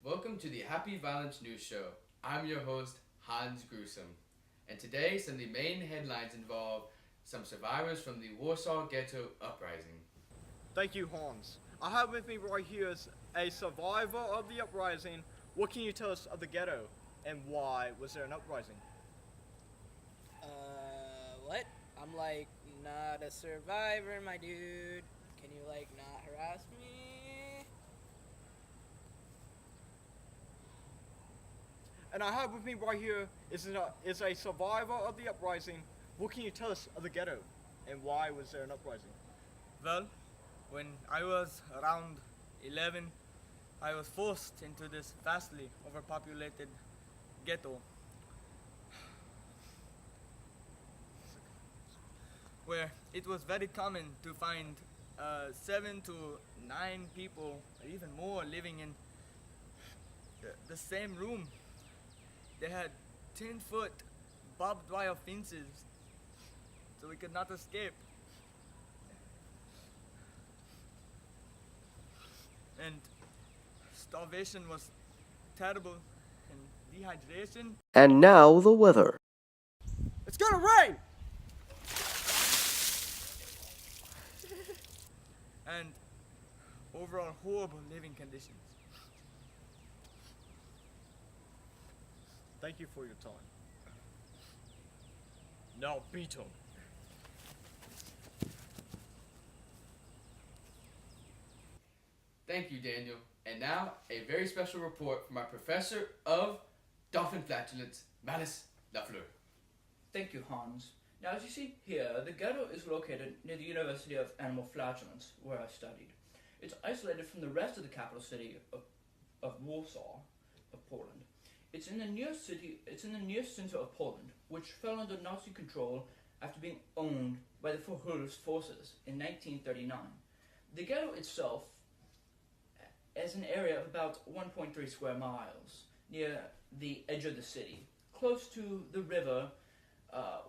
Welcome to the Happy Violence News Show. I'm your host, Gruesome. And today, some of the main headlines involve some survivors from the Warsaw Ghetto Uprising. Thank you, Hans. I have with me right here is a survivor of the uprising. What can you tell us of the ghetto, and why was there an uprising? What? I'm not a survivor, my dude. Can you not harass me? And I have with me right here is a survivor of the uprising. What can you tell us of the ghetto, and why was there an uprising? Well, when I was around 11, I was forced into this vastly overpopulated ghetto where it was very common to find 7 to 9 people, or even more, living in the same room. They had 10-foot barbed wire fences, so we could not escape. And starvation was terrible, and dehydration. And now the weather. It's gonna rain! And overall horrible living conditions. Thank you for your time. Now beat him. Thank you, Daniel. And now, a very special report from our professor of dolphin flatulence, Malice, LaFleur. Thank you, Hans. Now, as you see here, the ghetto is located near the University of Animal Flatulence, where I studied. It's isolated from the rest of the capital city of Warsaw, of Poland. It's in the near center of Poland, which fell under Nazi control after being owned by the Verhulst forces in 1939. The ghetto itself has an area of about 1.3 square miles near the edge of the city, close to the river,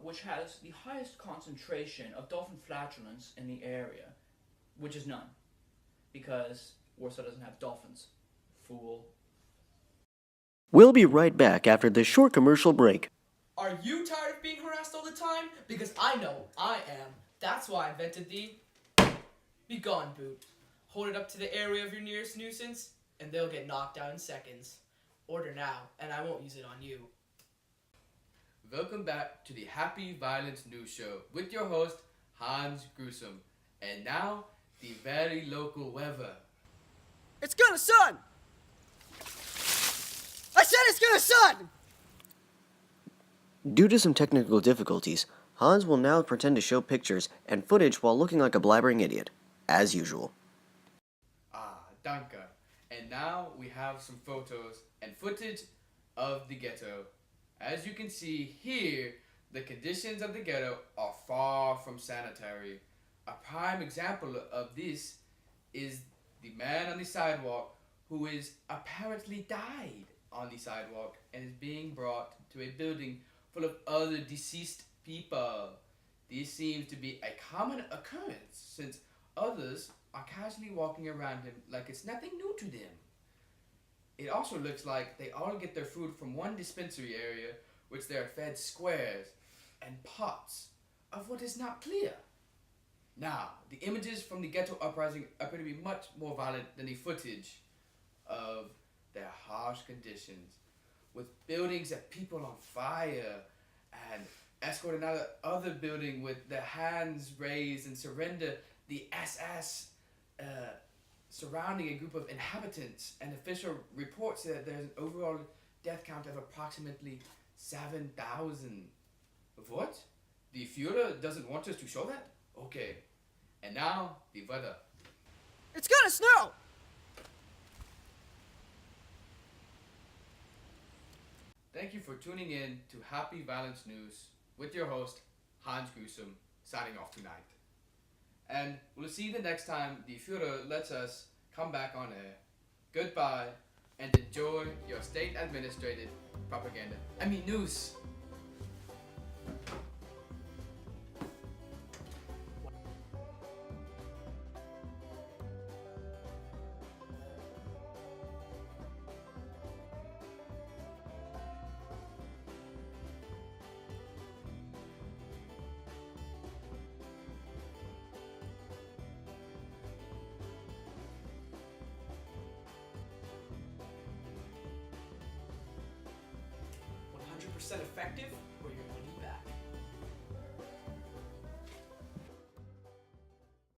which has the highest concentration of dolphin flatulence in the area, which is none, because Warsaw doesn't have dolphins. Fool. We'll be right back after this short commercial break. Are you tired of being harassed all the time? Because I know I am. That's why I invented the Be Gone boot. Hold it up to the area of your nearest nuisance, and they'll get knocked out in seconds. Order now, and I won't use it on you. Welcome back to the Happy Violence News Show with your host, Gruesome. And now, the very local weather. It's gonna sun! I said it's gonna sun! Due to some technical difficulties, Hans will now pretend to show pictures and footage while looking like a blabbering idiot, as usual. Danke. And now we have some photos and footage of the ghetto. As you can see here, the conditions of the ghetto are far from sanitary. A prime example of this is the man on the sidewalk who is apparently died on the sidewalk and is being brought to a building full of other deceased people. This seems to be a common occurrence since others are casually walking around him like it's nothing new to them. It also looks like they all get their food from one dispensary area, which they are fed squares and pots of what is not clear. Now, the images from the ghetto uprising appear to be much more violent than the footage of their harsh conditions, with buildings that people on fire and escorting out of other building with their hands raised and surrender, the SS surrounding a group of inhabitants, and official reports say that there's an overall death count of approximately 7,000. What? The Führer doesn't want us to show that? Okay. And now, the weather. It's gonna snow! Thank you for tuning in to Happy Violence News with your host, Gruesome, signing off tonight. And we'll see you the next time the Führer lets us come back on air. Goodbye, and enjoy your state-administrated propaganda. News. effective, or you're